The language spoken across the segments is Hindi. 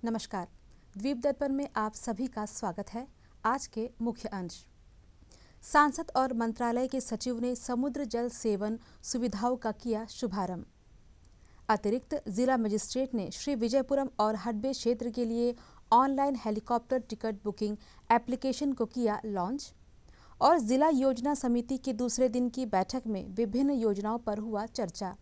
नमस्कार। द्वीप दर्पण में आप सभी का स्वागत है। आज के मुख्य अंश। सांसद और मंत्रालय के सचिव ने समुद्र जल सेवन सुविधाओं का किया शुभारंभ। अतिरिक्त जिला मजिस्ट्रेट ने श्री विजयपुरम और हडबे क्षेत्र के लिए online helicopter ticket booking application को किया लॉन्च। और जिला योजना समिति की दूसरे दिन की बैठक में विभिन्न योजनाओं पर हुआ चर्चा।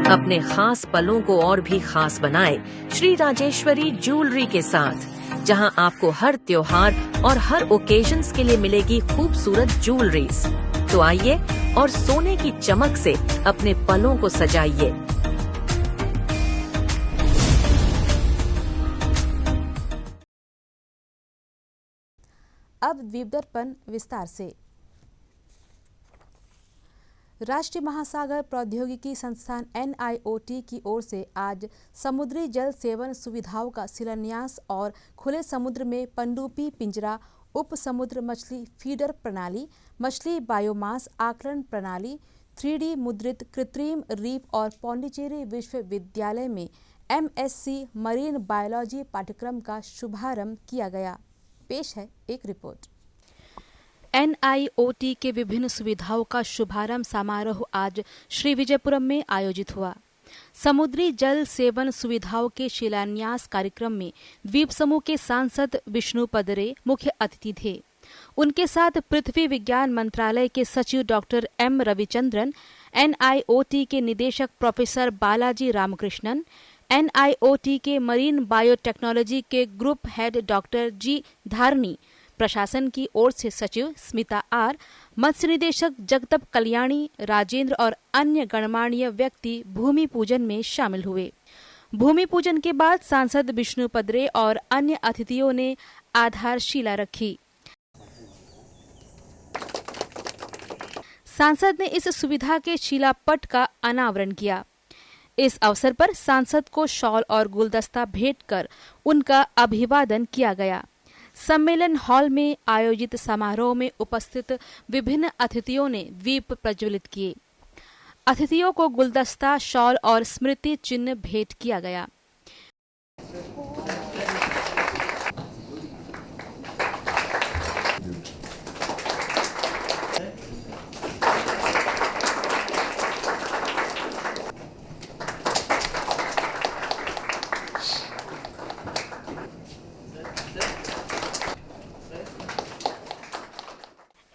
अपने खास पलों को और भी खास बनाए श्री राजेश्वरी ज्वेलरी के साथ, जहां आपको हर त्योहार और हर ओकेजन्स के लिए मिलेगी खूबसूरत ज्वेलरीज। तो आइए और सोने की चमक से अपने पलों को सजाइए। अब द्वीप दर्पण विस्तार से। राष्ट्रीय महासागर प्रौद्योगिकी संस्थान NIOT की ओर से आज समुद्री जल सेवन सुविधाओं का शिलान्यास और खुले समुद्र में पनडुब्बी पिंजरा, उप समुद्र मछली फीडर प्रणाली, मछली बायोमास आकलन प्रणाली, 3D मुद्रित कृत्रिम रीफ और पांडिचेरी विश्वविद्यालय में MSc मरीन बायोलॉजी पाठ्यक्रम का शुभारंभ किया गया। पेश है एक रिपोर्ट। NIOT के विभिन्न सुविधाओं का शुभारंभ समारोह आज श्री विजयपुरम में आयोजित हुआ। समुद्री जल सेवन सुविधाओं के शिलान्यास कार्यक्रम में द्वीप समूह के सांसद विष्णु पदरे मुख्य अतिथि थे। उनके साथ पृथ्वी विज्ञान मंत्रालय के सचिव डॉक्टर M रविचंद्रन, NIOT के निदेशक प्रोफेसर बालाजी रामकृष्णन, NIOT के मरीन बायोटेक्नोलॉजी के group head doctor G Dharni, प्रशासन की ओर से सचिव स्मिता R, मत्स्य निदेशक जगदप कल्याणी, राजेंद्र और अन्य गणमान्य व्यक्ति भूमि पूजन में शामिल हुए। भूमि पूजन के बाद सांसद विष्णु पदरे और अन्य अतिथियों ने आधारशिला रखी। सांसद ने इस सुविधा के शिलापट का अनावरण किया। इस अवसर पर सांसद को शॉल और गुलदस्ता भेंट कर उनका अभिवादन किया गया। सम्मेलन हॉल में आयोजित समारोह में उपस्थित विभिन्न अतिथियों ने दीप प्रज्वलित किए। अतिथियों को गुलदस्ता, शॉल और स्मृति चिन्ह भेंट किया गया।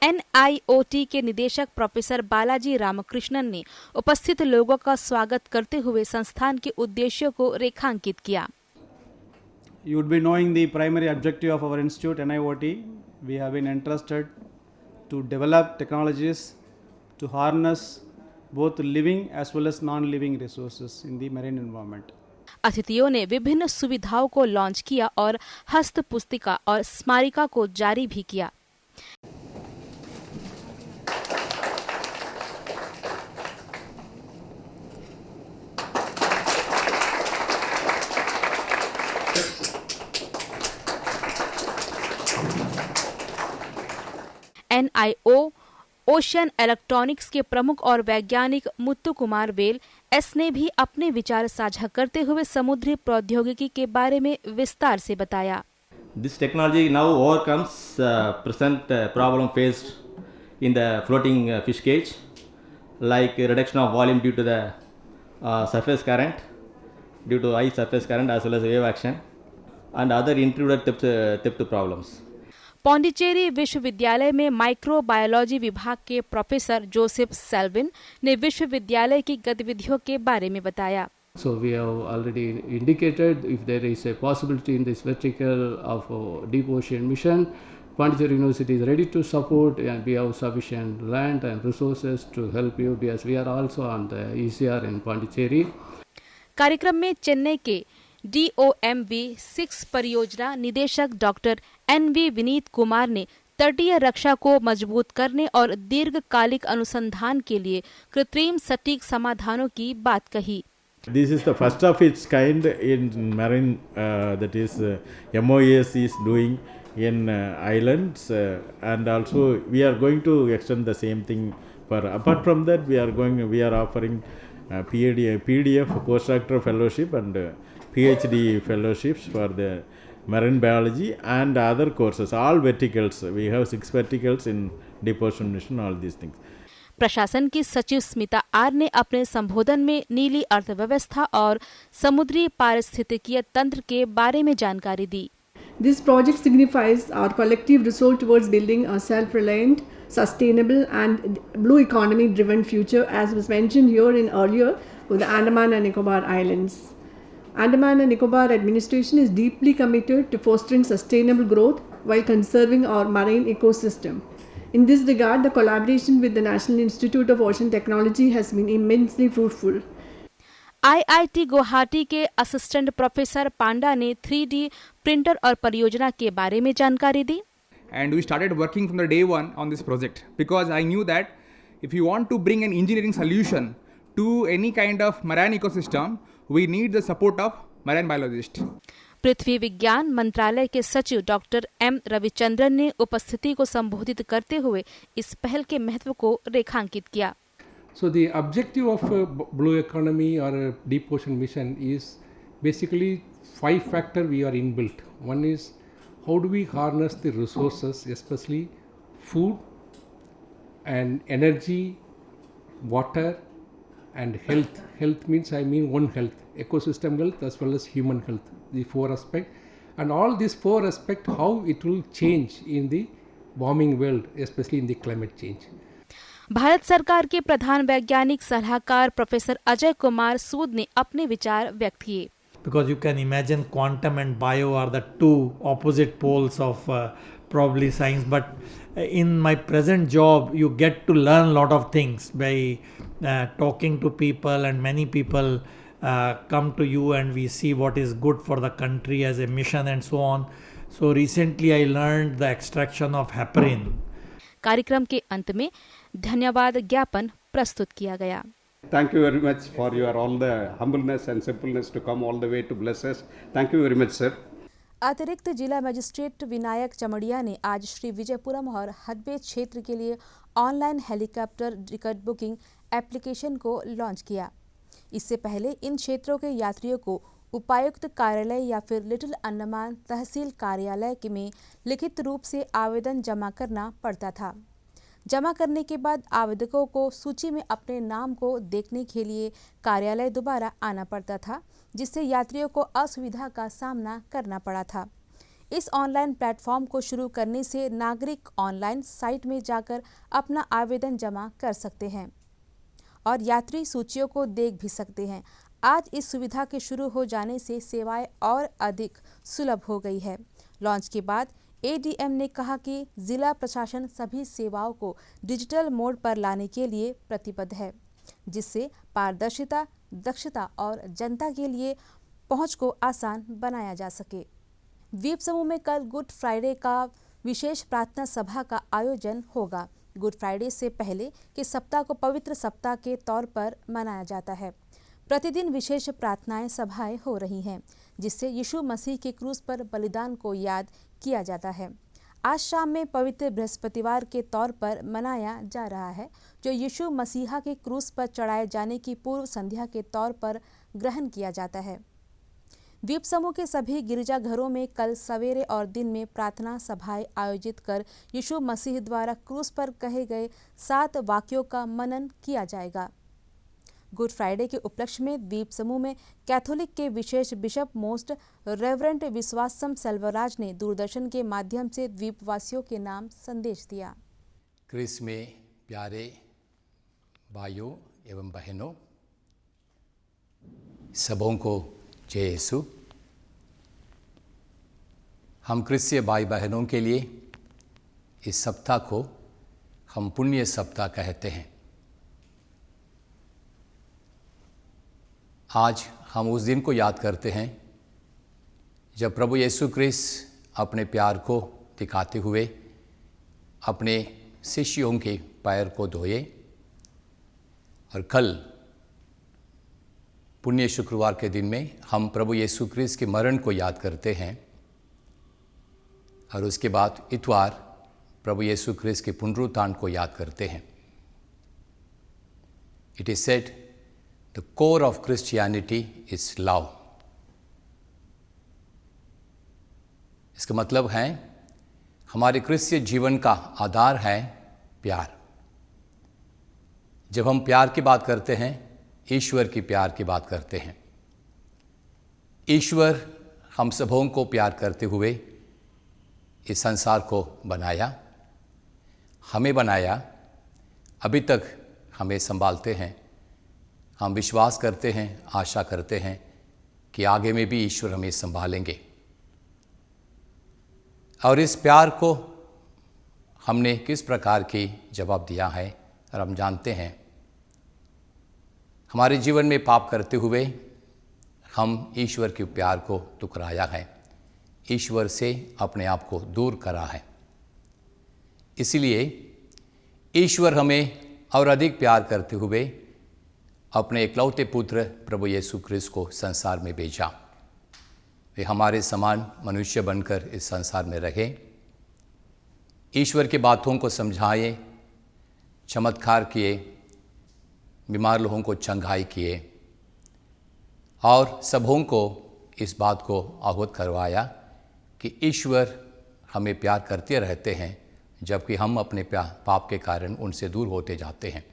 NIOT के निदेशक प्रोफेसर बालाजी रामकृष्णन ने उपस्थित लोगों का स्वागत करते हुए संस्थान के उद्देश्यों को रेखांकित किया। You would be knowing the primary objective of our institute, NIOT. We have been entrusted to develop technologies to harness both living as well as non-living resources in the marine environment. अतिथियों ने विभिन्न सुविधाओं को लॉन्च किया और हस्त पुस्तिका और स्मारिका को जारी भी किया। NIO ओशियन इलेक्ट्रॉनिक्स के प्रमुख और वैज्ञानिक मुत्तु कुमार वेल S ने भी अपने विचार साझा करते हुए समुद्री प्रौद्योगिकी के बारे में विस्तार से बताया। This technology now overcomes present problem faced in the floating fish cage, like reduction of volume due to the surface current, due to high surface current as well as wave action, and other intruder theft problems. Pondicherry विश्वविद्यालय में माइक्रोबायोलॉजी विभाग के प्रोफेसर जोसेफ सेल्विन ने विश्वविद्यालय की गतिविधियों के बारे में बताया। So we have already indicated if there is a possibility in this vertical of deep ocean mission, Pondicherry University is ready to support, and we have sufficient land and resources to help you because we are also on the ECR in Pondicherry. कार्यक्रम में चेन्नई के DOMV-6 परियोजना निदेशक डॉक्टर NV विनीत कुमार ने तटीय रक्षा को मजबूत करने और दीर्घकालिक अनुसंधान के लिए कृत्रिम सटीक समाधानों की बात कही। This is the first of its kind in marine, that is MOAS is doing in islands, and also we are going to extend the same thing for. Apart from that, we are offering PDF postdoctoral fellowship and PhD fellowships for the marine biology and other courses, all verticals. We have 6 verticals in deep ocean mission, all these things. प्रशासन की सचिव स्मिता आर ने अपने संबोधन में नीली अर्थव्यवस्था और समुद्री पारिस्थितिकीय तंत्र के बारे में जानकारी दी। This project signifies our collective resolve towards building a self-reliant, sustainable and blue economy driven future, as was mentioned here in earlier for the Andaman and Nicobar Islands. Andaman and Nicobar administration is deeply committed to fostering sustainable growth while conserving our marine ecosystem. In this regard, the collaboration with the National Institute of Ocean Technology has been immensely fruitful. IIT Guwahati के असिस्टेंट प्रोफेसर पांडा ने 3D प्रिंटर और परियोजना के बारे में जानकारी दी। And we started working from the day one on this project because I knew that if you want to bring an engineering solution to any kind of marine ecosystem, we need the support of marine biologists. पृथ्वी विज्ञान मंत्रालय के सचिव डॉक्टर एम रविचंद्रन ने उपस्थिति को संबोधित करते हुए इस पहल के महत्व को रेखांकित किया। So the objective of a blue economy or a deep ocean mission is basically 5 factors we are inbuilt. One is how do we harness the resources, especially food and energy, water and health. Health means one health, ecosystem health as well as human health, the 4 aspects. And all these 4 aspects, how it will change in the warming world, especially in the climate change. Bharat सरकार के प्रधान वैज्ञानिक सलाहकार प्रोफेसर अजय कुमार सूद ने अपने विचार व्यक्त किए। Because you can imagine quantum and bio are the 2 opposite poles of probably science, but in my present job you get to learn a lot of things by talking to people, and many people come to you and we see what is good for the country as a mission and so on. So recently I learned the extraction of heparin. कार्यक्रम के अंत में धन्यवाद ज्ञापन प्रस्तुत किया गया। Thank you very much for your all the humbleness and simpleness to come all the way to bless us. Thank you very much, sir. अतिरिक्त जिला मजिस्ट्रेट विनायक चमड़िया ने आज श्री विजयपुरम और हदबे क्षेत्र के लिए online helicopter ticket booking application को लॉन्च किया। इससे पहले इन क्षेत्रों के यात्रियों को उपायुक्त कार्यालय या फिर लिटिल अंडमान तहसील कार्यालय में लिखित रूप से आवेदन जमा करना पड़ता था। जमा करने के बाद आवेदकों को सूची में अपने नाम को देखने के लिए कार्यालय दोबारा आना पड़ता था, जिससे यात्रियों को असुविधा का सामना करना पड़ा था। इस ऑनलाइन प्लेटफॉर्म को शुरू करने से नागरिक ऑनलाइन साइट में जाकर अपना आवेदन जमा कर सकते हैं और यात्री सूचियों को देख भी सकते हैं। आज इस सुविधा के शुरू हो जाने से सेवाएं और अधिक सुलभ हो गई है। लॉन्च के बाद एडीएम ने कहा कि जिला प्रशासन सभी सेवाओं को डिजिटल मोड पर लाने के लिए प्रतिबद्ध है, जिससे पारदर्शिता, दक्षता और जनता के लिए पहुंच को आसान बनाया जा सके। द्वीप समूह में कल गुड फ्राइडे का विशेष प्रार्थना सभा का आयोजन होगा। गुड फ्राइडे से पहले के सप्ताह को पवित्र सप्ताह के तौर पर मनाया जाता है। प्रतिदिन विशेष प्रार्थनाएं सभाएं हो रही हैं, जिससे यीशु मसीह के क्रूस पर बलिदान को याद किया जाता है। आज शाम में पवित्र बृहस्पतिवार के तौर पर मनाया जा रहा है, जो यीशु मसीहा के क्रूस पर चढ़ाए जाने की पूर्व संध्या के तौर पर ग्रहण किया जाता है। द्वीप समूह के सभी गिरजाघरों में कल सवेरे और दिन में प्रार्थना सभाएं आयोजित कर यीशु मसीह द्वारा क्रूस पर कहे गए 7 वाक्यों का मनन किया जाएगा। गुड फ्राइडे के उपलक्ष्य में द्वीप समूह में कैथोलिक के विशेष बिशप मोस्ट रेवरेंट विश्वासम सेल्वराज ने दूरदर्शन के माध्यम से द्वीपवासियों के नाम संदेश दिया। क्रिस में प्यारे भाइयों एवं बहनों, सबों को जय यीशु। हम क्रिस्तीय भाई बहनों के लिए इस सप्ताह को हम पुण्य सप्ताह कहते हैं। आज हम उस दिन को याद करते हैं जब प्रभु यीशु क्रिस्त अपने प्यार को दिखाते हुए अपने शिष्यों के पैर को धोए, और कल पुण्य शुक्रवार के दिन में हम प्रभु यीशु क्रिस्त के मरण को याद करते हैं और उसके बाद इतवार प्रभु यीशु क्रिस्त के पुनरुत्थान को याद करते हैं। It is said the core of Christianity is love. इसका मतलब है हमारे क्रिश्चियन जीवन का आधार है प्यार। जब हम प्यार की बात करते हैं, ईश्वर की प्यार की बात करते हैं। ईश्वर हम सबों को प्यार करते हुए इस संसार को बनाया, हमें बनाया, अभी तक हमें संभालते हैं। हम विश्वास करते हैं, आशा करते हैं कि आगे में भी ईश्वर हमें संभालेंगे। और इस प्यार को हमने किस प्रकार की जवाब दिया है और हम जानते हैं हमारे जीवन में पाप करते हुए हम ईश्वर के प्यार को ठुकराया है, ईश्वर से अपने आप को दूर करा है। इसलिए ईश्वर हमें और अधिक प्यार करते हुए अपने इकलौते पुत्र प्रभु यीशु क्रिस्त को संसार में भेजा। वे हमारे समान मनुष्य बनकर इस संसार में रहे, ईश्वर की बातों को समझाए, चमत्कार किए, बीमार लोगों को चंगाई किए और सबों को इस बात को अवगत करवाया कि ईश्वर हमें प्यार करते रहते हैं जबकि हम अपने पाप के कारण उनसे दूर होते जाते हैं।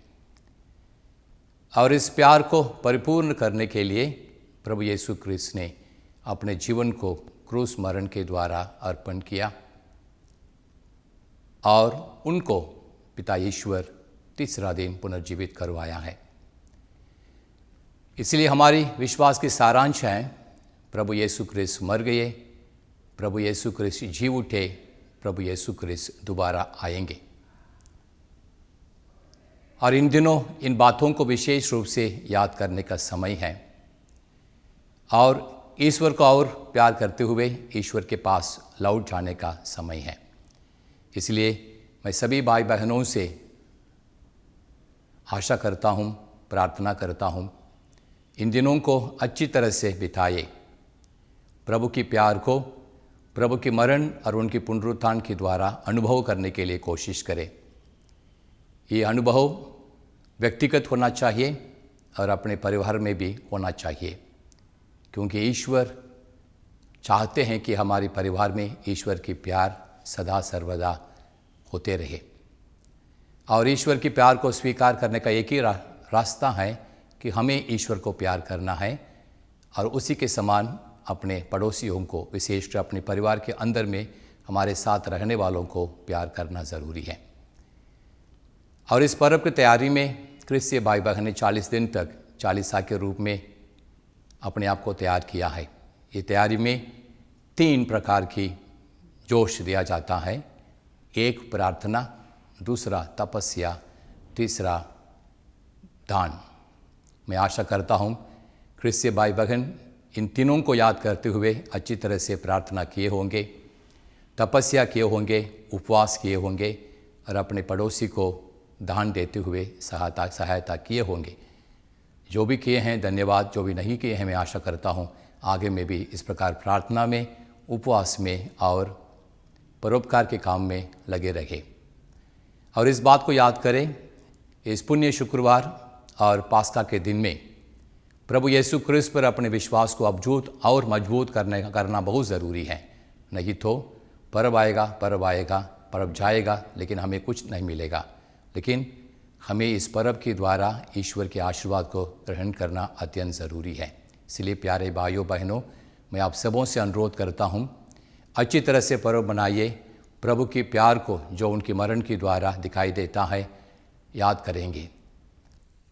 और इस प्यार को परिपूर्ण करने के लिए प्रभु यीशु क्रिस्त ने अपने जीवन को क्रूस मरण के द्वारा अर्पण किया और उनको पिता ईश्वर तीसरा दिन पुनर्जीवित करवाया है। इसलिए हमारी विश्वास की सारांश है प्रभु यीशु क्रिस्त मर गए, प्रभु यीशु क्रिस्त जी उठे, प्रभु यीशु क्रिस्त दोबारा आएंगे। और इन दिनों इन बातों को विशेष रूप से याद करने का समय है और ईश्वर को और प्यार करते हुए ईश्वर के पास लौट जाने का समय है। इसलिए मैं सभी भाई बहनों से आशा करता हूँ, प्रार्थना करता हूँ, इन दिनों को अच्छी तरह से बिताए, प्रभु की प्यार को, प्रभु के मरण और उनके पुनरुत्थान के द्वारा अनुभव करने के लिए कोशिश करें। ये अनुभव व्यक्तिगत होना चाहिए और अपने परिवार में भी होना चाहिए, क्योंकि ईश्वर चाहते हैं कि हमारे परिवार में ईश्वर की प्यार सदा सर्वदा होते रहे। और ईश्वर की प्यार को स्वीकार करने का एक ही रास्ता है कि हमें ईश्वर को प्यार करना है और उसी के समान अपने पड़ोसियों को, विशेषकर अपने परिवार के अंदर में हमारे साथ रहने वालों को प्यार करना ज़रूरी है। और इस पर्व की तैयारी में क्रिस्तीय भाई बहन ने 40 दिन तक चालीसा के रूप में अपने आप को तैयार किया है। ये तैयारी में 3 प्रकार की जोश दिया जाता है। एक प्रार्थना, दूसरा तपस्या, तीसरा दान। मैं आशा करता हूँ क्रिस्तीय भाई बहन इन तीनों को याद करते हुए अच्छी तरह से प्रार्थना किए होंगे, तपस्या किए होंगे, उपवास किए होंगे और अपने पड़ोसी को दान देते हुए सहायता किए होंगे। जो भी किए हैं धन्यवाद, जो भी नहीं किए हैं मैं आशा करता हूँ आगे में भी इस प्रकार प्रार्थना में, उपवास में और परोपकार के काम में लगे रहे। और इस बात को याद करें, इस पुण्य शुक्रवार और पास्का के दिन में प्रभु यीशु क्रिस्त पर अपने विश्वास को अवजूत और मजबूत करना बहुत ज़रूरी है। नहीं तो पर्व आएगा, पर्व जाएगा, लेकिन हमें कुछ नहीं मिलेगा। लेकिन हमें इस पर्व के द्वारा ईश्वर के आशीर्वाद को ग्रहण करना अत्यंत ज़रूरी है। इसलिए प्यारे भाइयों बहनों, मैं आप सबों से अनुरोध करता हूँ, अच्छी तरह से पर्व मनाइए। प्रभु के प्यार को जो उनके मरण के द्वारा दिखाई देता है याद करेंगे।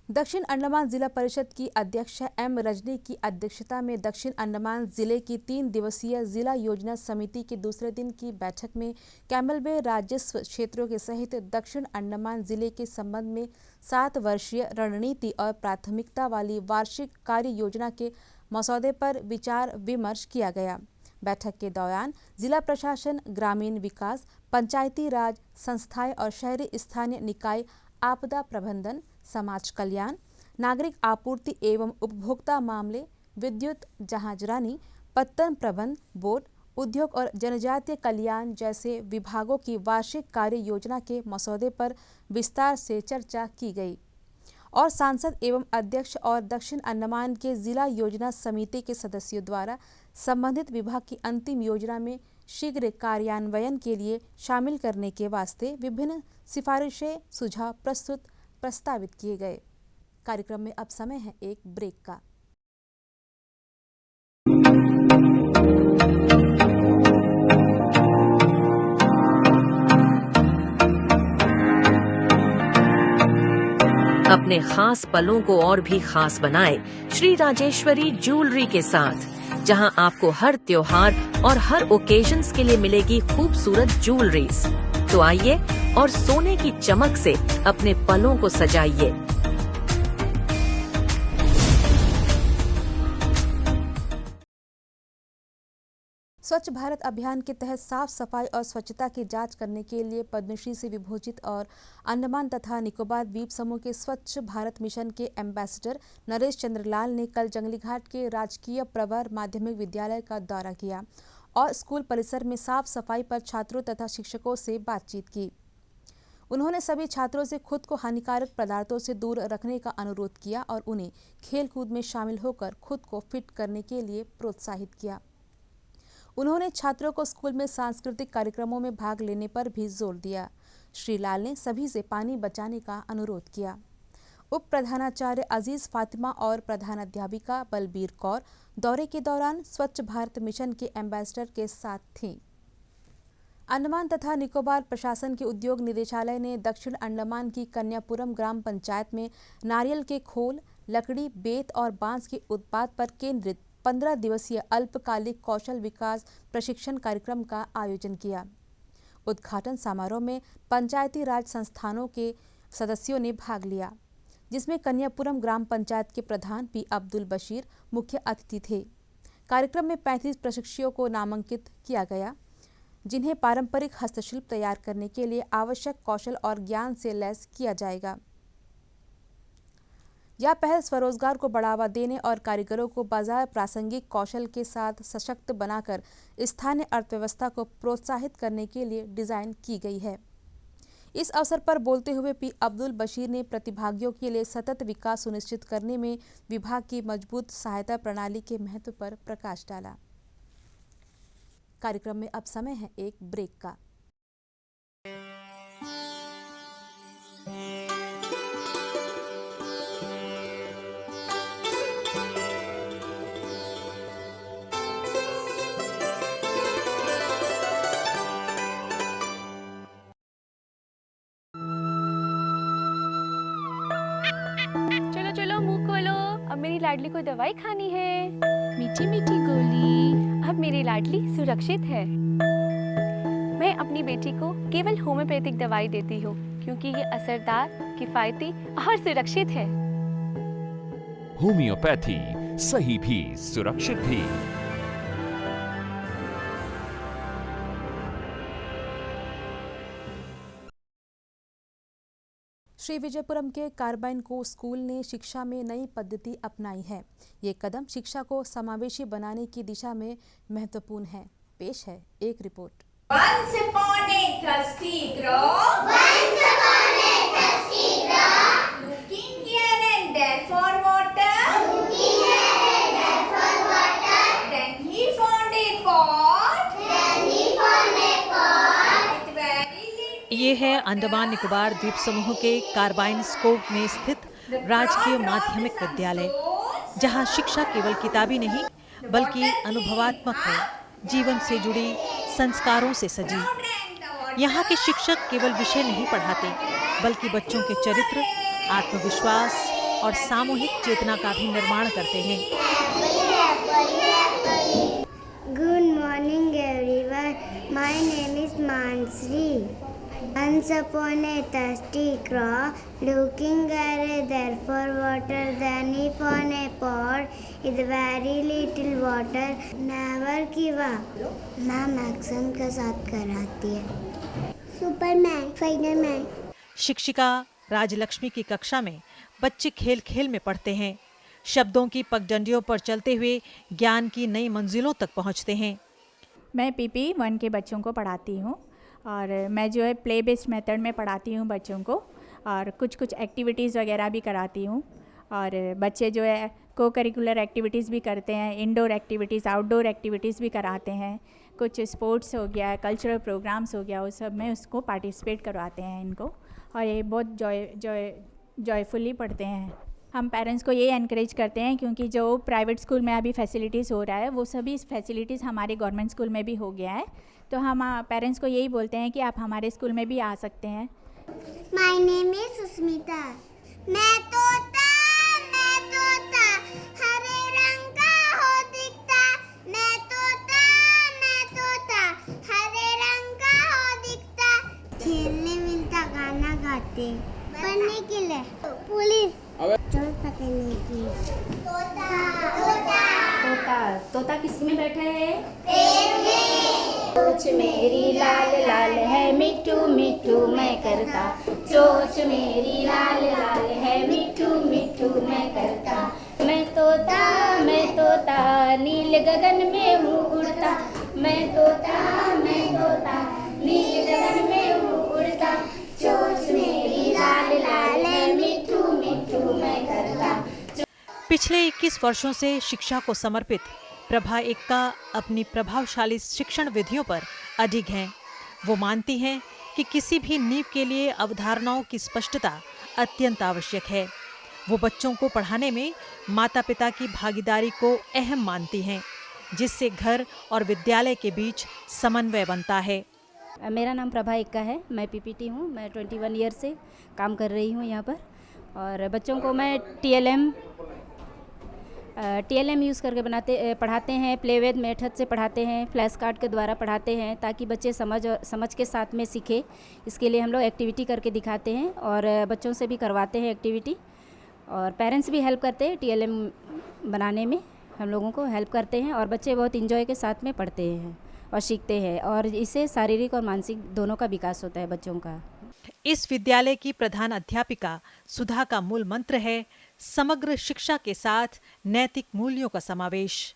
दक्षिण अंडमान जिला परिषद की अध्यक्ष एम रजनी की अध्यक्षता में दक्षिण अंडमान जिले की 3 दिवसीय जिला योजना समिति के दूसरे दिन की बैठक में कैमल बे राजस्व क्षेत्रों के सहित दक्षिण अंडमान जिले के संबंध में 7 वर्षीय रणनीति और प्राथमिकता वाली वार्षिक कार्य योजना के मसौदे पर विचार विमर्श किया गया। बैठक के दौरान जिला प्रशासन, ग्रामीण विकास, पंचायती राज संस्थाएं और शहरी स्थानीय निकाय, आपदा प्रबंधन, समाज कल्याण, नागरिक आपूर्ति एवं उपभोक्ता मामले, विद्युत, जहाजरानी, पत्तन प्रबंध बोर्ड, उद्योग और जनजातीय कल्याण जैसे विभागों की वार्षिक कार्य योजना के मसौदे पर विस्तार से चर्चा की गई और सांसद एवं अध्यक्ष और दक्षिण अंडमान के जिला योजना समिति के सदस्यों द्वारा संबंधित विभाग की अंतिम योजना में शीघ्र कार्यान्वयन के लिए शामिल करने के वास्ते विभिन्न सिफारिशें, सुझाव प्रस्तावित किए गए। कार्यक्रम में अब समय है एक ब्रेक का। अपने खास पलों को और भी खास बनाए श्री राजेश्वरी ज्वेलरी के साथ, जहां आपको हर त्योहार और हर ओकेजन्स के लिए मिलेगी खूबसूरत ज्वेलरीज। तो आइए और सोने की चमक से अपने पलों को सजाइए। स्वच्छ भारत अभियान के तहत साफ सफाई और स्वच्छता की जांच करने के लिए पद्मश्री से विभूषित और अंडमान तथा निकोबार द्वीप समूह के स्वच्छ भारत मिशन के एम्बेसडर नरेश चंद्र लाल ने कल जंगलीघाट के राजकीय प्रवर माध्यमिक विद्यालय का दौरा किया और स्कूल परिसर में साफ सफाई पर छात्रों तथा शिक्षकों से बातचीत की। उन्होंने सभी छात्रों से खुद को हानिकारक पदार्थों से दूर रखने का अनुरोध किया और उन्हें खेलकूद में शामिल होकर खुद को फिट करने के लिए प्रोत्साहित किया। उन्होंने छात्रों को स्कूल में सांस्कृतिक कार्यक्रमों में भाग लेने पर भी जोर दिया। श्री लाल ने सभी से पानी बचाने का अनुरोध किया। उप प्रधानाचार्य अजीज फातिमा और प्रधानाध्यापिका बलबीर कौर दौरे के दौरान स्वच्छ भारत मिशन के एम्बेसडर के साथ थीं। अंडमान तथा निकोबार प्रशासन के उद्योग निदेशालय ने दक्षिण अंडमान की कन्यापुरम ग्राम पंचायत में नारियल के खोल, लकड़ी, बेत और बांस के उत्पाद पर केंद्रित 15 दिवसीय अल्पकालिक कौशल विकास प्रशिक्षण कार्यक्रम का आयोजन किया। उद्घाटन समारोह में पंचायती राज संस्थानों के सदस्यों ने भाग लिया, जिसमें कन्यापुरम ग्राम पंचायत के प्रधान पी अब्दुल बशीर मुख्य अतिथि थे। कार्यक्रम में 35 प्रशिक्षुओं को नामांकित किया गया, जिन्हें पारंपरिक हस्तशिल्प तैयार करने के लिए आवश्यक कौशल और ज्ञान से लैस किया जाएगा। यह पहल स्वरोजगार को बढ़ावा देने और कारीगरों को बाजार प्रासंगिक कौशल के साथ सशक्त बनाकर स्थानीय अर्थव्यवस्था को प्रोत्साहित करने के लिए डिजाइन की गई है। इस अवसर पर बोलते हुए पी अब्दुल बशीर ने प्रतिभागियों के लिए सतत विकास सुनिश्चित करने में विभाग की मजबूत सहायता प्रणाली के महत्व पर प्रकाश डाला। कार्यक्रम में अब समय है एक ब्रेक का। चलो चलो मुंह खोलो, अब मेरी लाडली को दवाई खानी है। मीठी मीठी गोली। अब मेरी लाडली सुरक्षित है। मैं अपनी बेटी को केवल होम्योपैथिक दवाई देती हूँ क्योंकि ये असरदार, किफायती और सुरक्षित है। होम्योपैथी, सही भी सुरक्षित भी। श्री विजयपुरम के कार्बाइन को स्कूल ने शिक्षा में नई पद्धति अपनाई है। ये कदम शिक्षा को समावेशी बनाने की दिशा में महत्वपूर्ण है। पेश है एक report. Once upon a thirsty crowd, once upon a thirsty crowd, looking here and there for water, looking here and there for water, then he found a pot, then he found a pot with very little. ये है अंडमान निकोबार द्वीप समूह के कार्बाइन स्कोव में स्थित राजकीय माध्यमिक विद्यालय, जहां शिक्षा केवल किताबी नहीं बल्कि अनुभवात्मक है, जीवन से जुड़ी संस्कारों से सजी। यहाँ के शिक्षक केवल विषय नहीं पढ़ाते बल्कि बच्चों के चरित्र, आत्मविश्वास और सामूहिक चेतना का भी निर्माण करते हैं। Good morning everyone. My name is Mansri. Once upon a thirsty crow, looking there for water, then he found a pot with very little water. Never give up. Ma'am action के साथ कराती है। Superman, Spiderman. शिक्षिका राजलक्ष्मी की कक्षा में बच्चे खेल खेल में पढ़ते हैं, शब्दों की पगडंडियों पर चलते हुए ज्ञान की नई मंजिलों तक पहुंचते हैं। मैं PP 1 के बच्चों को पढ़ाती हूँ और मैं जो है प्ले बेस्ड मेथड में पढ़ाती हूँ बच्चों को, और कुछ एक्टिविटीज़ वगैरह भी कराती हूँ। और बच्चे जो है को करिकुलर एक्टिविटीज़ भी करते हैं, इंडोर एक्टिविटीज़, आउटडोर एक्टिविटीज़ भी कराते हैं। कुछ स्पोर्ट्स हो गया, कल्चरल प्रोग्राम्स हो गया, वो सब में उसको पार्टिसिपेट करवाते हैं इनको, और ये बहुत जॉयफुली पढ़ते हैं। हम पेरेंट्स को ये एनकरेज करते हैं, क्योंकि जो प्राइवेट स्कूल में अभी फैसिलिटीज़ हो रहा है वो सभी फैसिलिटीज़ हमारे गवर्नमेंट स्कूल में भी हो गया है, तो हम पेरेंट्स को यही बोलते हैं कि आप हमारे स्कूल में भी आ सकते हैं। My name is Susmita. मैं तोता हरे रंग का हो दिखता, मैं तोता हरे रंग का हो दिखता। खेलने मिलता, गाना गाते, पढ़ने के लिए, पुलिस, चोर पकड़ने की। तोता किस में बैठा है? पेड़ में। चोंच मेरी लाल लाल है, मिट्ठू मिट्ठू मैं करता, चोंच मेरी लाल लाल है, मिट्ठू मिट्ठू मैं करता। मैं तोता नील गगन में हूँ उड़ता, मैं तोता नील गगन में हूँ उड़ता, चोंच मेरी लाल लाल है, मिट्ठू मिट्ठू मैं करता। पिछले 21 वर्षों से शिक्षा को समर्पित प्रभा एक्का अपनी प्रभावशाली शिक्षण विधियों पर अडिग हैं। वो मानती हैं कि किसी भी नींव के लिए अवधारणाओं की स्पष्टता अत्यंत आवश्यक है। वो बच्चों को पढ़ाने में माता पिता की भागीदारी को अहम मानती हैं, जिससे घर और विद्यालय के बीच समन्वय बनता है। मेरा नाम प्रभा एक्का है, मैं PPT हूँ। मैं 21 ईयर से काम कर रही हूँ यहाँ पर, और बच्चों को मैं TLM यूज़ करके पढ़ाते हैं, प्लेवेद मेथड से पढ़ाते हैं, फ्लैश कार्ड के द्वारा पढ़ाते हैं, ताकि बच्चे समझ के साथ में सीखे। इसके लिए हम लोग एक्टिविटी करके दिखाते हैं और बच्चों से भी करवाते हैं एक्टिविटी, और पेरेंट्स भी हेल्प करते हैं TLM बनाने में, हम लोगों को हेल्प करते हैं, और बच्चे बहुत इंजॉय के साथ में पढ़ते हैं और सीखते हैं, और इससे शारीरिक और मानसिक दोनों का विकास होता है बच्चों का। इस विद्यालय की प्रधान अध्यापिका सुधा का मूल मंत्र है समग्र शिक्षा के साथ नैतिक मूल्यों का समावेश।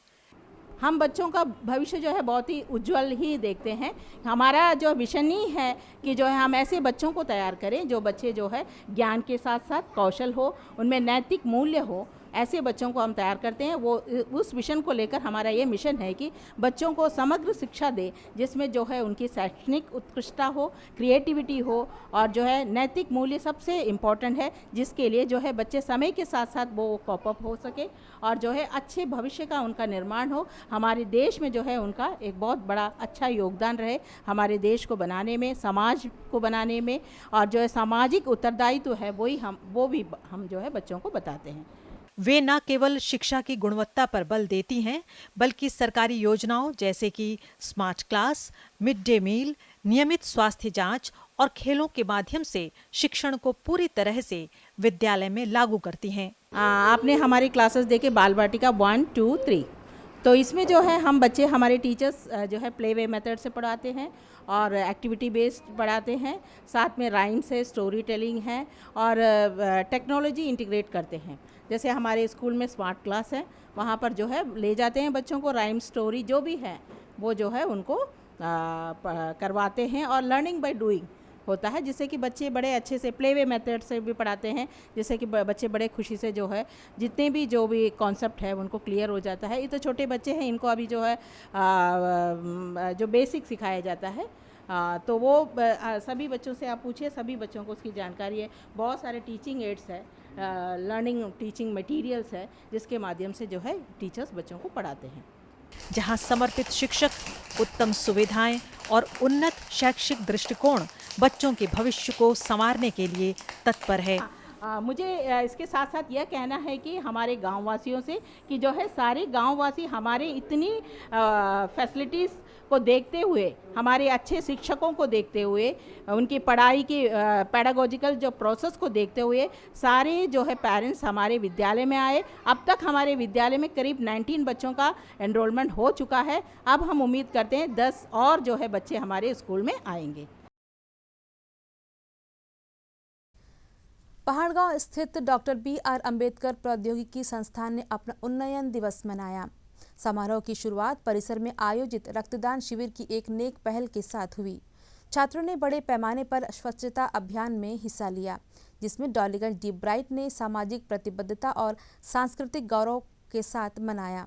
हम बच्चों का भविष्य जो है बहुत ही उज्जवल ही देखते हैं। हमारा जो विजन ही है कि जो है हम ऐसे बच्चों को तैयार करें जो बच्चे जो है ज्ञान के साथ साथ कौशल हो, उनमें नैतिक मूल्य हो, ऐसे बच्चों को हम तैयार करते हैं। वो उस मिशन को लेकर हमारा ये मिशन है कि बच्चों को समग्र शिक्षा दे, जिसमें जो है उनकी शैक्षणिक उत्कृष्टता हो, क्रिएटिविटी हो, और जो है नैतिक मूल्य सबसे इम्पॉर्टेंट है, जिसके लिए जो है बच्चे समय के साथ साथ वो कॉप अप हो सके और जो है अच्छे भविष्य का उनका निर्माण हो। हमारे देश में जो है उनका एक बहुत बड़ा अच्छा योगदान रहे हमारे देश को बनाने में, समाज को बनाने में, और जो है सामाजिक उत्तरदायित्व है वो भी हम जो है बच्चों को बताते हैं। वे न केवल शिक्षा की गुणवत्ता पर बल देती हैं, बल्कि सरकारी योजनाओं जैसे कि smart class, mid day meal, नियमित स्वास्थ्य जांच और खेलों के माध्यम से शिक्षण को पूरी तरह से विद्यालय में लागू करती हैं। आपने हमारी क्लासेस देखे बाल वाटिका 1, 2, 3, तो इसमें जो है हम बच्चे, हमारे टीचर्स जो है प्ले वे मेथड से पढ़ाते हैं और एक्टिविटी बेस्ड पढ़ाते हैं, साथ में राइम्स है, स्टोरी टेलिंग है, और टेक्नोलॉजी इंटीग्रेट करते हैं। जैसे हमारे स्कूल में स्मार्ट क्लास है, वहाँ पर जो है ले जाते हैं बच्चों को, राइम स्टोरी जो भी है वो जो है उनको करवाते हैं, और लर्निंग बाय डूइंग होता है, जिससे कि बच्चे बड़े अच्छे से प्ले वे मेथड से भी पढ़ाते हैं, जिससे कि बच्चे बड़े खुशी से जो है जितने भी जो भी कॉन्सेप्ट है उनको क्लियर हो जाता है। ये तो छोटे बच्चे हैं, इनको अभी जो है जो बेसिक सिखाया जाता है, तो वो सभी बच्चों से आप पूछिए, सभी बच्चों को उसकी जानकारी है। बहुत सारे टीचिंग एड्स है, लर्निंग टीचिंग मटेरियल्स है, जिसके माध्यम से जो है टीचर्स बच्चों को पढ़ाते हैं। जहां समर्पित शिक्षक, उत्तम सुविधाएं और उन्नत शैक्षिक दृष्टिकोण बच्चों के भविष्य को संवारने के लिए तत्पर है। मुझे इसके साथ साथ यह कहना है कि हमारे गांववासियों से कि जो है सारे गांववासी हमारे इतनी फैसिलिटीज़ को देखते हुए, हमारे अच्छे शिक्षकों को देखते हुए, उनकी पढ़ाई की पैडागोजिकल जो प्रोसेस को देखते हुए सारे जो है पेरेंट्स हमारे विद्यालय में आए। अब तक हमारे विद्यालय में करीब 19 बच्चों का एनरोलमेंट हो चुका है। अब हम उम्मीद करते हैं 10 और जो है बच्चे हमारे स्कूल में आएंगे। पहाड़गांव स्थित डॉक्टर BR अम्बेडकर प्रौद्योगिकी संस्थान ने अपना उन्नयन दिवस मनाया। समारोह की शुरुआत परिसर में आयोजित रक्तदान शिविर की एक नेक पहल के साथ हुई। छात्रों ने बड़े पैमाने पर स्वच्छता अभियान में हिस्सा लिया, जिसमें डॉलीगंज डीप ब्राइट ने सामाजिक प्रतिबद्धता और सांस्कृतिक गौरव के साथ मनाया।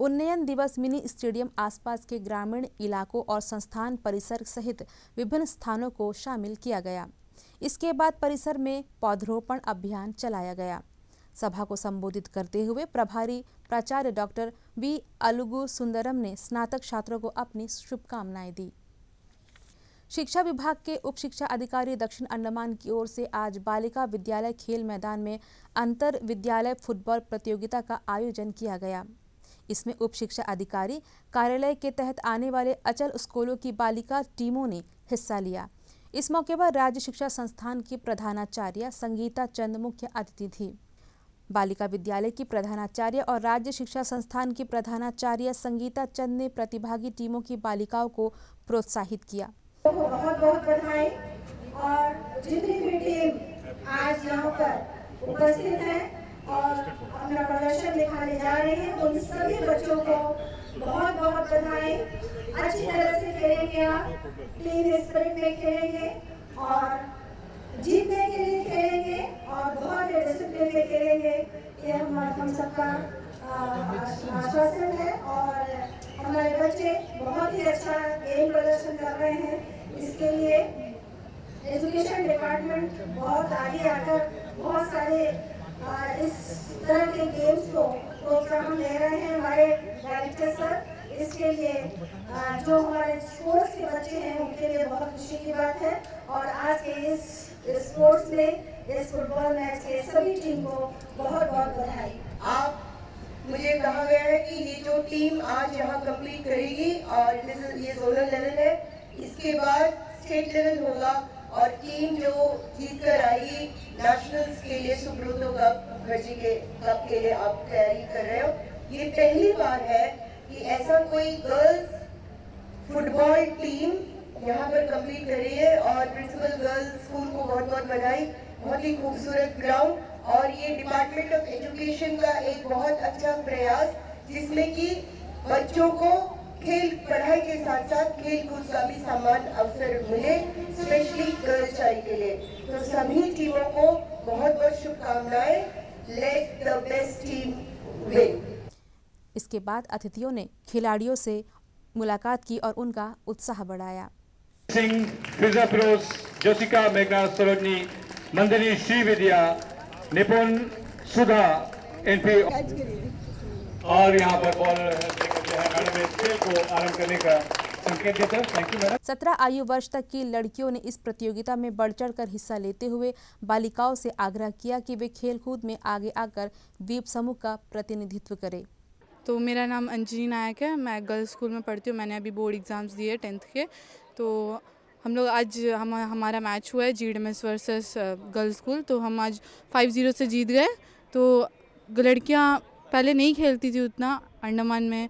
उन्नयन दिवस मिनी स्टेडियम आसपास के ग्रामीण इलाकों और संस्थान परिसर सहित विभिन्न स्थानों को शामिल किया गया। इसके बाद परिसर में पौधरोपण अभियान चलाया गया। सभा को संबोधित करते हुए प्रभारी प्राचार्य डॉक्टर B. अलुगु सुंदरम ने स्नातक छात्रों को अपनी शुभकामनाएं दी। शिक्षा विभाग के उप शिक्षा अधिकारी दक्षिण अंडमान की ओर से आज बालिका विद्यालय खेल मैदान में अंतर विद्यालय फुटबॉल प्रतियोगिता का आयोजन किया गया। इसमें उप शिक्षा अधिकारी कार्यालय के तहत आने वाले अचल स्कूलों की बालिका टीमों ने हिस्सा लिया। इस मौके पर राज्य शिक्षा संस्थान की प्रधानाचार्य संगीता चंद मुख्य अतिथि थी। बालिका विद्यालय की प्रधानाचार्य और राज्य शिक्षा संस्थान की प्रधानाचार्य संगीता चंद ने प्रतिभागी टीमों की बालिकाओं को प्रोत्साहित किया। बहुत बहुत बधाई। और जितनी भी टीम आज यहाँ पर उपस्थित हैं और अपना प्रदर्शन दिखाने जा रहे हैं, उन सभी बच्चों को बहुत बहुत बधाई। अच्छी तरह से खेलेंगे, आप टीम स्पिरिट में खेलेंगे और जीतने के लिए खेलेंगे और बहुत डिसिप्लिन में खेलेंगे। ये हम सबका आश्वासन है और हमारे बच्चे बहुत ही अच्छा गेम प्रदर्शन कर रहे हैं। इसके लिए एजुकेशन डिपार्टमेंट बहुत आगे आकर बहुत सारे इस तरह के गेम्स को प्रोत्साहन दे रहे हैं हमारे डायरेक्टर सर। इसके लिए जो हमारे स्पोर्ट्स के बच्चे हैं उनके लिए बहुत खुशी की बात है। और आज के इस स्पोर्ट्स में, इस फुटबॉल मैच के सभी टीम को बहुत बहुत बधाई। आप मुझे कहा गया है कि ये जो टीम आज यहाँ कंप्लीट करेगी और ये जोनल लेवल है, इसके बाद स्टेट लेवल होगा और टीम जो जीत कर आएगी नेशनल्स के लिए सुब्रतो कप घरजी के कप के लिए आप तैयारी कर रहे हो। ये पहली बार है कि ऐसा कोई गर्ल्स फुटबॉल टीम यहाँ पर कंप्लीट कर रही है और प्रिंसिपल गर्ल्स स्कूल को बहुत बहुत बधाई। बहुत ही खूबसूरत ग्राउंड और ये डिपार्टमेंट ऑफ एजुकेशन का एक बहुत अच्छा प्रयास, जिसमें कि बच्चों को खेल पढ़ाई के साथ साथ खेल कूद का भी समान अवसर मिले, स्पेशली गर्ल्स चाइल्ड के लिए। तो सभी टीमों को बहुत बहुत शुभकामनाएं। Let the best team win. इसके बाद अतिथियों ने खिलाड़ियों से मुलाकात की और उनका उत्साह बढ़ाया। सिंह, फिजा फिरोज, ज्योतिका मेघना सरोजनी, मंदिनी श्रीविद्या, निपुण सुधा, एनपी और यहाँ पर बॉल मैडम इस खेल को आरंभ करने का संकेत देते हैं। Thank you madam. 17 आयु वर्ष तक की लड़कियों ने इस प्रतियोगिता में बढ़ चढ़कर हिस्सा लेते हुए बालिकाओं से आग्रह किया कि वे खेलकूद में आगे आकर द्वीप समूह का प्रतिनिधित्व करें। तो मेरा नाम अंजलि नायक है, मैं गर्ल्स स्कूल में पढ़ती हूँ। मैंने अभी बोर्ड एग्ज़ाम्स दिए 10th के। तो हम लोग आज हमारा मैच हुआ है GDMS वर्सेस गर्ल्स स्कूल। तो हम आज 5-0 से जीत गए। तो लड़कियाँ पहले नहीं खेलती थी उतना, अंडमान में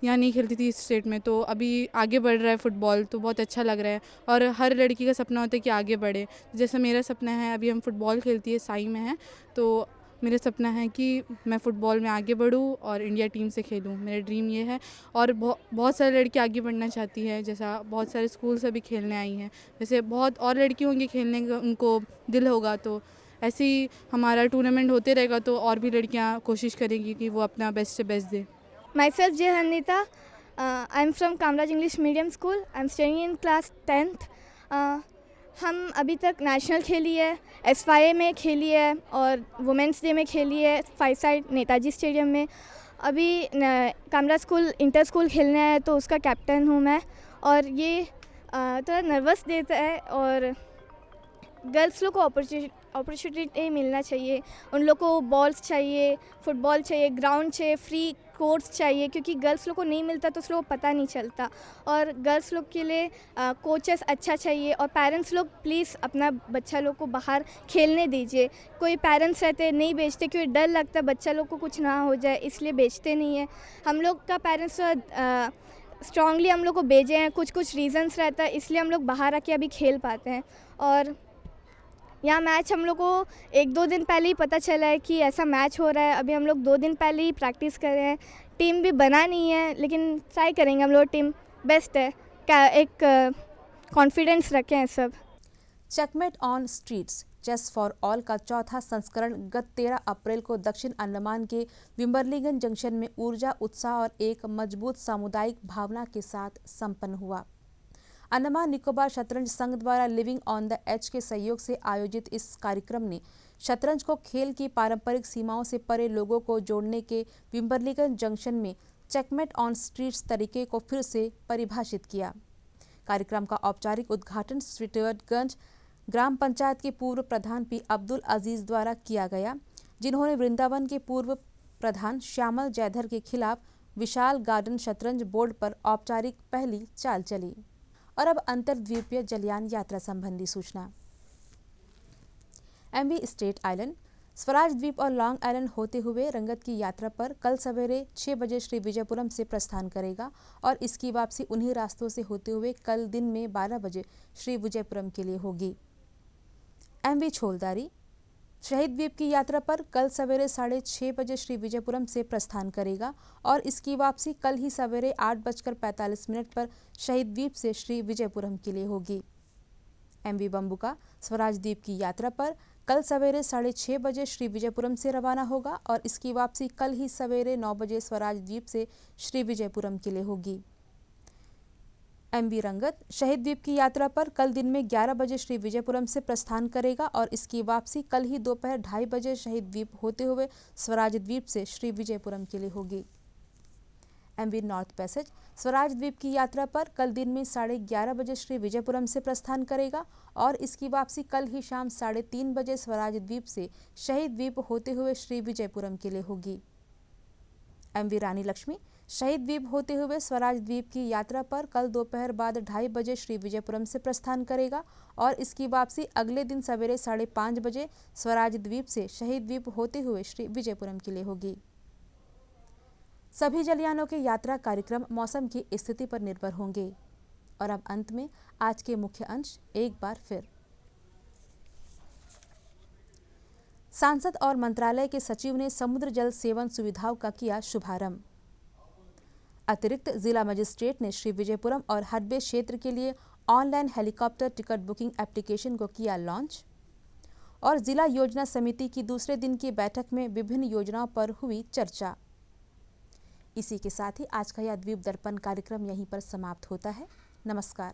यहाँ नहीं खेलती थी इस स्टेट में। तो अभी आगे बढ़ रहा है फुटबॉल, तो बहुत अच्छा लग रहा है। और हर लड़की का सपना होता है कि आगे बढ़े। जैसे मेरा सपना है, अभी हम फुटबॉल खेलती है, साई में है, तो मेरा सपना है कि मैं फ़ुटबॉल में आगे बढ़ूँ और इंडिया टीम से खेलूँ। मेरा ड्रीम ये है। और बहुत सारे लड़की आगे बढ़ना चाहती है, जैसा बहुत सारे स्कूल से भी खेलने आई हैं। वैसे बहुत और लड़की होंगी खेलने का, उनको दिल होगा। तो ऐसे ही हमारा टूर्नामेंट होते रहेगा तो और भी लड़कियाँ कोशिश करेंगी कि वो अपना बेस्ट से बेस्ट दें। Myself J. Hanita. I'm from Kamraj English Medium School. I'm studying in class 10th. हम अभी तक नेशनल खेली है, SYA में खेली है और वुमेंस डे में खेली है 5 साइड नेताजी स्टेडियम में। अभी कामराज स्कूल इंटर स्कूल खेलने है तो उसका कैप्टन हूँ मैं। और ये थोड़ा नर्वस देता है और गर्ल्स लोग को अपॉर्चुनिटी मिलना चाहिए। उन लोग को बॉल्स चाहिए, फुटबॉल चाहिए, ग्राउंड चाहिए, फ्री कोर्ट्स चाहिए, क्योंकि गर्ल्स लोग को नहीं मिलता तो उस लोग को पता नहीं चलता। और गर्ल्स लोग के लिए कोचेस अच्छा चाहिए। और पेरेंट्स लोग प्लीज़ अपना बच्चा लोग को बाहर खेलने दीजिए। कोई पेरेंट्स रहते नहीं भेजते क्योंकि डर लगता बच्चा लोग को कुछ ना हो जाए, इसलिए भेजते नहीं है। हम लोग का पेरेंट्स स्ट्रांगली हम लोग को भेजे हैं, कुछ रीजंस रहता है इसलिए हम लोग बाहर आके अभी खेल पाते हैं। और यहाँ मैच हम लोग को 1-2 दिन पहले ही पता चला है कि ऐसा मैच हो रहा है। अभी हम लोग 2 दिन पहले ही प्रैक्टिस कर रहे हैं। टीम भी बना नहीं है, लेकिन ट्राई करेंगे। हम लोग टीम बेस्ट है, क्या एक कॉन्फिडेंस रखें हैं सब। Checkmate on streets chess for all का चौथा संस्करण गत 13 अप्रैल को दक्षिण अंडमान के विम्बरलिगन जंक्शन में ऊर्जा, उत्साह और एक मजबूत सामुदायिक भावना के साथ संपन्न हुआ। अंडमान निकोबार शतरंज संघ द्वारा लिविंग ऑन द एज के सहयोग से आयोजित इस कार्यक्रम ने शतरंज को खेल की पारंपरिक सीमाओं से परे लोगों को जोड़ने के विम्बरलिगन जंक्शन में चेकमेट ऑन स्ट्रीट्स तरीके को फिर से परिभाषित किया। कार्यक्रम का औपचारिक उद्घाटन स्ट्रीटगंज ग्राम पंचायत के पूर्व प्रधान पी अब्दुल अजीज द्वारा किया गया, जिन्होंने वृंदावन के पूर्व प्रधान श्यामल जयधर के खिलाफ विशाल गार्डन शतरंज बोर्ड पर औपचारिक पहली चाल चली। और अब अंतर्द्वीपीय जलयान यात्रा संबंधी सूचना। एमवी स्टेट आइलैंड, स्वराज द्वीप और लॉन्ग आइलैंड होते हुए रंगत की यात्रा पर कल सवेरे 6 बजे श्री विजयपुरम से प्रस्थान करेगा और इसकी वापसी उन्हीं रास्तों से होते हुए कल दिन में 12 बजे श्री विजयपुरम के लिए होगी। एमवी छोलदारी, शहीद द्वीप की यात्रा पर कल सवेरे 6:30 बजे श्री विजयपुरम से प्रस्थान करेगा और इसकी वापसी कल ही सवेरे 8:45 पर शहीद द्वीप से श्री विजयपुरम के लिए होगी। एमवी बम्बुका स्वराज द्वीप की यात्रा पर कल सवेरे 6:30 बजे श्री विजयपुरम से रवाना होगा और इसकी वापसी कल ही सवेरे 9 बजे स्वराज द्वीप से श्री विजयपुरम के लिए होगी। एमवी रंगत शहीद द्वीप की यात्रा पर कल दिन में 11 बजे श्री विजयपुरम से प्रस्थान करेगा और इसकी वापसी कल ही दोपहर 2:30 बजे शहीद द्वीप होते हुए स्वराज द्वीप से श्री विजयपुरम के लिए होगी। एमवी नॉर्थ पैसेज स्वराज द्वीप की यात्रा पर कल दिन में 11:30 बजे श्री विजयपुरम से प्रस्थान करेगा और इसकी वापसी कल ही शाम 3:30 बजे स्वराज द्वीप से शहीद द्वीप होते हुए श्री विजयपुरम के लिए होगी। एमवी रानी लक्ष्मी शहीद द्वीप होते हुए स्वराज द्वीप की यात्रा पर कल दोपहर बाद 2:30 बजे श्री विजयपुरम से प्रस्थान करेगा और इसकी वापसी अगले दिन सवेरे 5:30 बजे स्वराज द्वीप से शहीद द्वीप होते हुए श्री विजयपुरम के लिए होगी। सभी जलयानों के यात्रा कार्यक्रम मौसम की स्थिति पर निर्भर होंगे। और अब अंत में आज के मुख्य अंश एक बार फिर। सांसद और मंत्रालय के सचिव ने समुद्र जल सेवन सुविधाओं का किया शुभारंभ। अतिरिक्त जिला मजिस्ट्रेट ने श्री विजयपुरम और हडबे क्षेत्र के लिए online helicopter ticket booking application को किया लॉन्च। और जिला योजना समिति की दूसरे दिन की बैठक में विभिन्न योजनाओं पर हुई चर्चा। इसी के साथ ही आज का यह द्वीप दर्पण कार्यक्रम यहीं पर समाप्त होता है। नमस्कार।